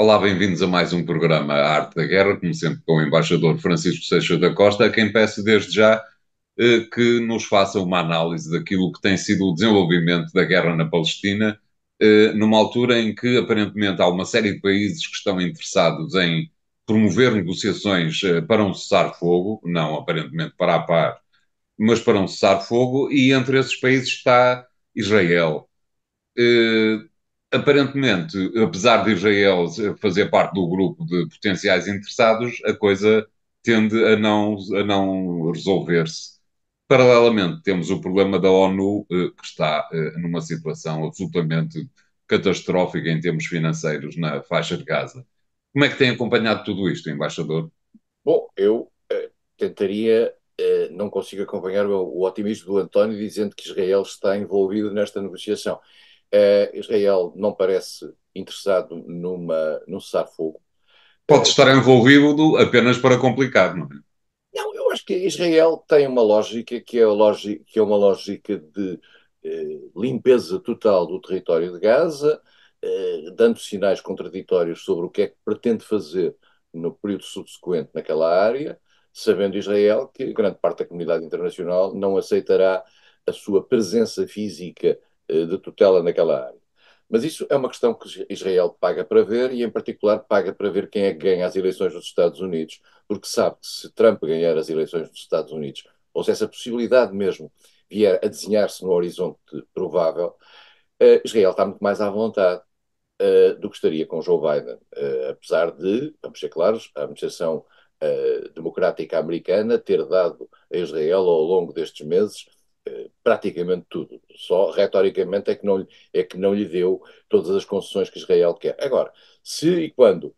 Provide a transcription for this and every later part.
Olá, bem-vindos a mais um programa A Arte da Guerra, como sempre com o embaixador Francisco Seixas da Costa, a quem peço desde já que nos faça uma análise daquilo que tem sido o desenvolvimento da guerra na Palestina, numa altura em que aparentemente há uma série de países que estão interessados em promover negociações para um cessar-fogo, não aparentemente para a paz, mas para um cessar-fogo, e entre esses países está Israel. Eh, Aparentemente, apesar de Israel fazer parte do grupo de potenciais interessados, a coisa tende a não resolver-se. Paralelamente, temos o problema da ONU, que está numa situação absolutamente catastrófica em termos financeiros na faixa de Gaza. Como é que tem acompanhado tudo isto, embaixador? Bom, eu tentaria, não consigo acompanhar o otimismo do António dizendo que Israel está envolvido nesta negociação. Israel não parece interessado num cessar-fogo. Pode estar envolvido apenas para complicar, não é? Não, eu acho que Israel tem uma lógica que é uma lógica de limpeza total do território de Gaza, dando sinais contraditórios sobre o que é que pretende fazer no período subsequente naquela área, sabendo Israel que grande parte da comunidade internacional não aceitará a sua presença física de tutela naquela área. Mas isso é uma questão que Israel paga para ver e, em particular, paga para ver quem é que ganha as eleições nos Estados Unidos, porque sabe que se Trump ganhar as eleições nos Estados Unidos, ou se essa possibilidade mesmo vier a desenhar-se no horizonte provável, Israel está muito mais à vontade do que estaria com Joe Biden. Apesar de, vamos ser claros, a administração democrática americana ter dado a Israel ao longo destes meses praticamente tudo. Só retoricamente é que não lhe deu todas as concessões que Israel quer. Agora, se e quando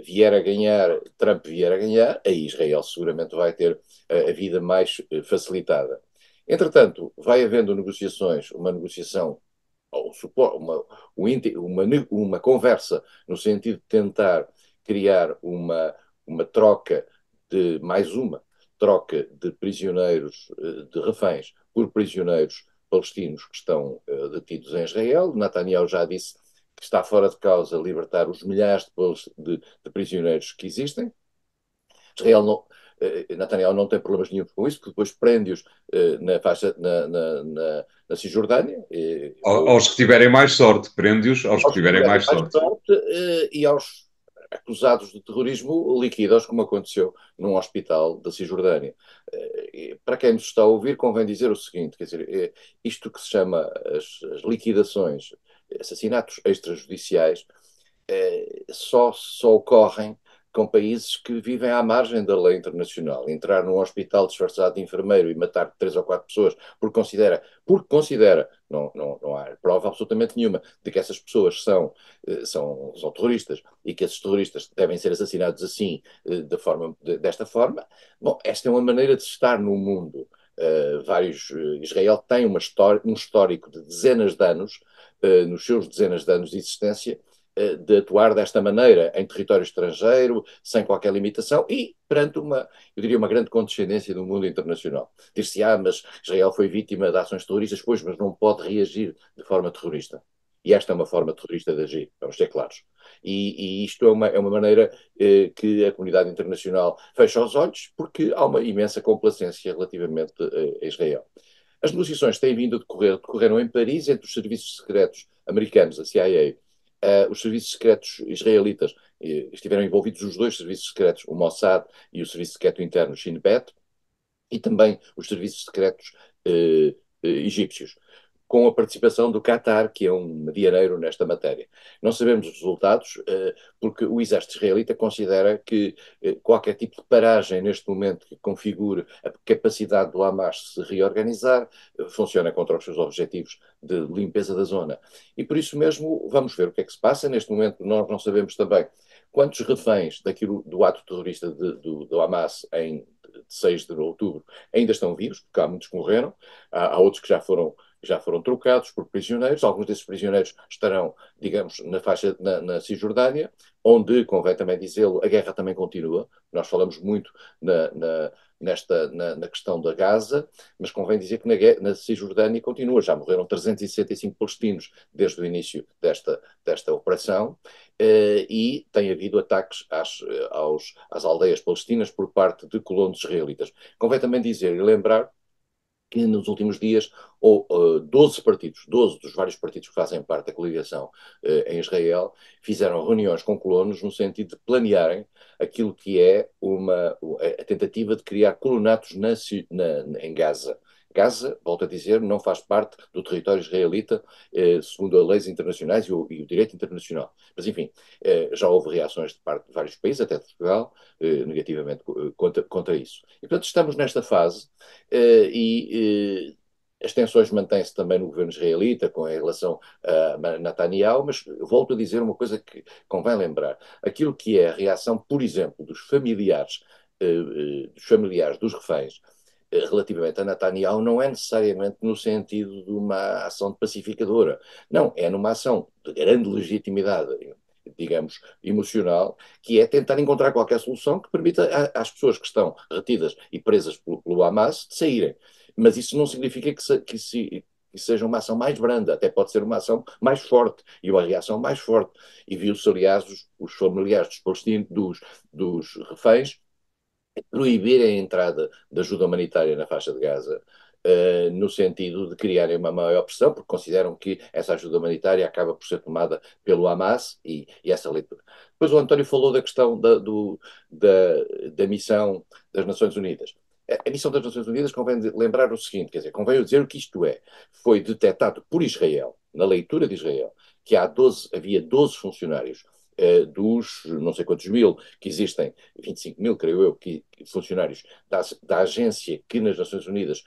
vier a ganhar, Trump vier a ganhar, aí Israel seguramente vai ter a vida mais facilitada. Entretanto, vai havendo negociações, uma negociação ou uma conversa no sentido de tentar criar uma troca de mais uma troca de prisioneiros, de reféns, por prisioneiros palestinos que estão detidos em Israel. Netanyahu já disse que está fora de causa libertar os milhares de prisioneiros que existem. Israel não, Netanyahu não tem problemas nenhum com isso, porque depois prende-os na faixa, na Cisjordânia, Aos que tiverem mais sorte, prende-os aos que aos que tiverem tiverem mais mais sorte. sorte e aos acusados de terrorismo liquida-os, como aconteceu num hospital da Cisjordânia. Para quem nos está a ouvir, convém dizer o seguinte, quer dizer, isto que se chama as liquidações, assassinatos extrajudiciais, só ocorrem com países que vivem à margem da lei internacional. Entrar num hospital disfarçado de enfermeiro e matar três ou quatro pessoas porque considera, não há prova absolutamente nenhuma de que essas pessoas são terroristas e que esses terroristas devem ser assassinados assim, desta forma. Bom, esta é uma maneira de estar no mundo. Israel tem um histórico de dezenas de anos, nos seus dezenas de anos de existência, de atuar desta maneira em território estrangeiro, sem qualquer limitação e perante eu diria, uma grande condescendência do mundo internacional. Dir-se, mas Israel foi vítima de ações terroristas, pois, mas não pode reagir de forma terrorista. E esta é uma forma terrorista de agir, vamos ser claros. E isto é uma maneira que a comunidade internacional fecha os olhos, porque há uma imensa complacência relativamente a Israel. As negociações têm vindo a decorreram em Paris entre os serviços secretos americanos, a CIA, os serviços secretos israelitas, estiveram envolvidos os dois serviços secretos, o Mossad e o serviço secreto interno, o Shin Bet, e também os serviços secretos egípcios, com a participação do Qatar, que é um medianeiro nesta matéria. Não sabemos os resultados, porque o exército israelita considera que qualquer tipo de paragem neste momento que configure a capacidade do Hamas se reorganizar funciona contra os seus objetivos de limpeza da zona. E por isso mesmo vamos ver o que é que se passa. Neste momento nós não sabemos também quantos reféns do ato terrorista do Hamas em 6 de outubro ainda estão vivos, porque há muitos que morreram, há outros que que já foram trocados por prisioneiros. Alguns desses prisioneiros estarão, digamos, na faixa, na Cisjordânia, onde, convém também dizê-lo, a guerra também continua. Nós falamos muito na questão da Gaza, mas convém dizer que na Cisjordânia continua. Já morreram 365 palestinos desde o início desta operação, e tem havido ataques às aldeias palestinas por parte de colonos israelitas. Convém também dizer e lembrar que nos últimos dias 12 partidos, 12 dos vários partidos que fazem parte da coligação em Israel, fizeram reuniões com colonos no sentido de planearem aquilo que é a tentativa de criar colonatos em Gaza. Gaza, volto a dizer, não faz parte do território israelita, segundo as leis internacionais e o direito internacional. Mas, enfim, já houve reações de parte de vários países, até de Portugal, negativamente contra isso. E, portanto, estamos nesta fase, as tensões mantêm-se também no governo israelita com relação a Netanyahu, mas volto a dizer uma coisa que convém lembrar. Aquilo que é a reação, por exemplo, dos familiares dos reféns relativamente a Netanyahu não é necessariamente no sentido de uma ação pacificadora. Não, é numa ação de grande legitimidade, digamos, emocional, que é tentar encontrar qualquer solução que permita às pessoas que estão retidas e presas pelo Hamas de saírem. Mas isso não significa que seja uma ação mais branda, até pode ser uma ação mais forte e uma reação mais forte. E viu-se, aliás, os familiares dos palestinos, dos reféns, proibirem a entrada de ajuda humanitária na faixa de Gaza, no sentido de criarem uma maior pressão, porque consideram que essa ajuda humanitária acaba por ser tomada pelo Hamas e essa leitura. Depois o António falou da questão da missão das Nações Unidas. A missão das Nações Unidas convém lembrar o seguinte, quer dizer, convém dizer o que isto é. Foi detectado por Israel, na leitura de Israel, que havia 12 funcionários dos não sei quantos mil que existem, 25 mil, creio eu, funcionários da agência que nas Nações Unidas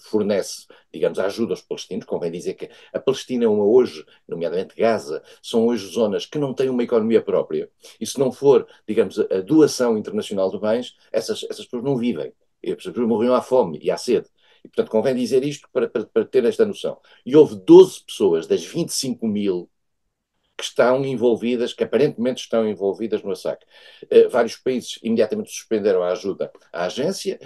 fornece, digamos, a ajuda aos palestinos. Convém dizer que a Palestina é hoje, nomeadamente Gaza, são hoje zonas que não têm uma economia própria, e se não for, digamos, a doação internacional de bens, essas pessoas não vivem. As pessoas morriam à fome e à sede. E, portanto, convém dizer isto para ter esta noção. E houve 12 pessoas das 25 mil que estão envolvidas, que aparentemente estão envolvidas no saque. Vários países imediatamente suspenderam a ajuda à agência,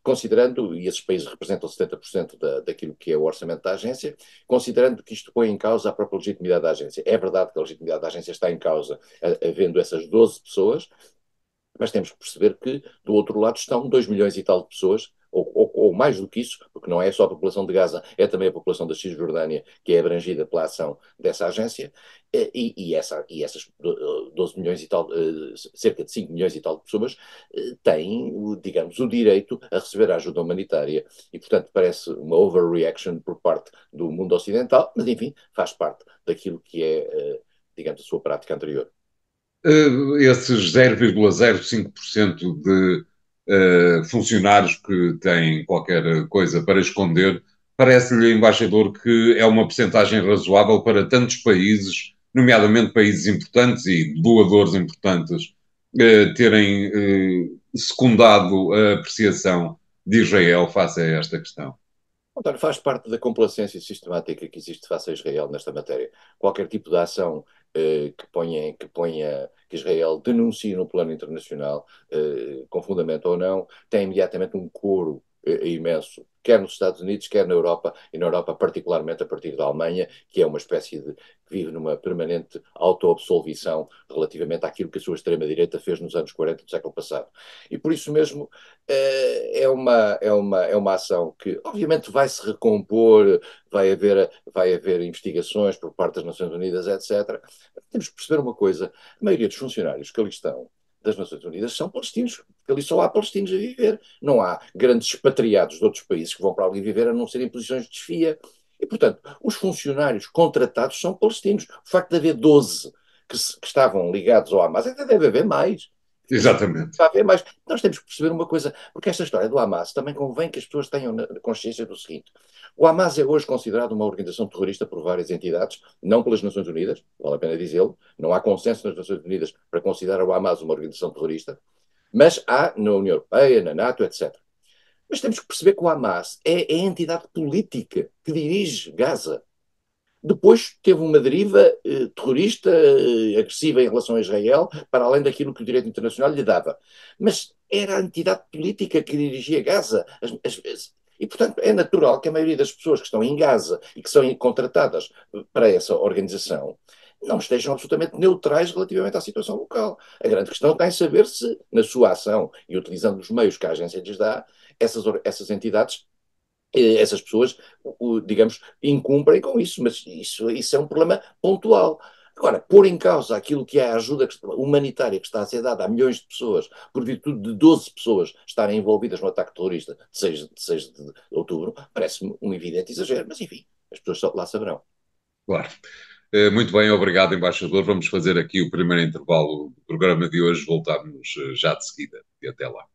considerando, e esses países representam 70% daquilo que é o orçamento da agência, considerando que isto põe em causa a própria legitimidade da agência. É verdade que a legitimidade da agência está em causa, havendo essas 12 pessoas, mas temos que perceber que do outro lado estão 2 milhões e tal de pessoas, ou mais do que isso, porque não é só a população de Gaza, é também a população da Cisjordânia que é abrangida pela ação dessa agência, e essas 12 milhões e tal, cerca de 5 milhões e tal de pessoas, têm, digamos, o direito a receber a ajuda humanitária. E, portanto, parece uma overreaction por parte do mundo ocidental, mas, enfim, faz parte daquilo que é, digamos, a sua prática anterior. Esses 0,05% de funcionários que têm qualquer coisa para esconder, parece-lhe, embaixador, que é uma percentagem razoável para tantos países, nomeadamente países importantes e doadores importantes, terem secundado a apreciação de Israel face a esta questão? António, faz parte da complacência sistemática que existe face a Israel nesta matéria. Qualquer tipo de ação que Israel denuncie no plano internacional, com fundamento ou não, tem imediatamente um coro imenso, quer nos Estados Unidos, quer na Europa, e na Europa particularmente a partir da Alemanha, que é uma espécie que vive numa permanente auto-absolvição relativamente àquilo que a sua extrema-direita fez nos anos 40 do século passado. E por isso mesmo é uma ação que obviamente vai se recompor, vai haver investigações por parte das Nações Unidas, etc. Temos que perceber uma coisa: a maioria dos funcionários que ali estão das Nações Unidas são palestinos, porque ali só há palestinos a viver. Não há grandes expatriados de outros países que vão para ali viver a não ser em posições de chefia. E, portanto, os funcionários contratados são palestinos. O facto de haver 12 que estavam ligados ao Hamas, ainda deve haver mais. Exatamente. Está a haver mais. Nós temos que perceber uma coisa, porque esta história do Hamas também convém que as pessoas tenham consciência do seguinte: o Hamas é hoje considerado uma organização terrorista por várias entidades, não pelas Nações Unidas, vale a pena dizê-lo, não há consenso nas Nações Unidas para considerar o Hamas uma organização terrorista, mas há na União Europeia, na NATO, etc. Mas temos que perceber que o Hamas é a entidade política que dirige Gaza. Depois teve uma deriva terrorista, agressiva em relação a Israel, para além daquilo que o direito internacional lhe dava. Mas era a entidade política que dirigia Gaza. E, portanto, é natural que a maioria das pessoas que estão em Gaza e que são contratadas para essa organização não estejam absolutamente neutrais relativamente à situação local. A grande questão está em saber se, na sua ação e utilizando os meios que a agência lhes dá, essas entidades essas pessoas, digamos, incumprem com isso, mas isso é um problema pontual. Agora, pôr em causa aquilo que é a ajuda humanitária que está a ser dada a milhões de pessoas, por virtude de 12 pessoas estarem envolvidas no ataque terrorista de 6 de outubro, parece-me um evidente exagero, mas enfim, as pessoas só lá saberão. Claro. Muito bem, obrigado, embaixador. Vamos fazer aqui o primeiro intervalo do programa de hoje. Voltamos já de seguida. E até lá.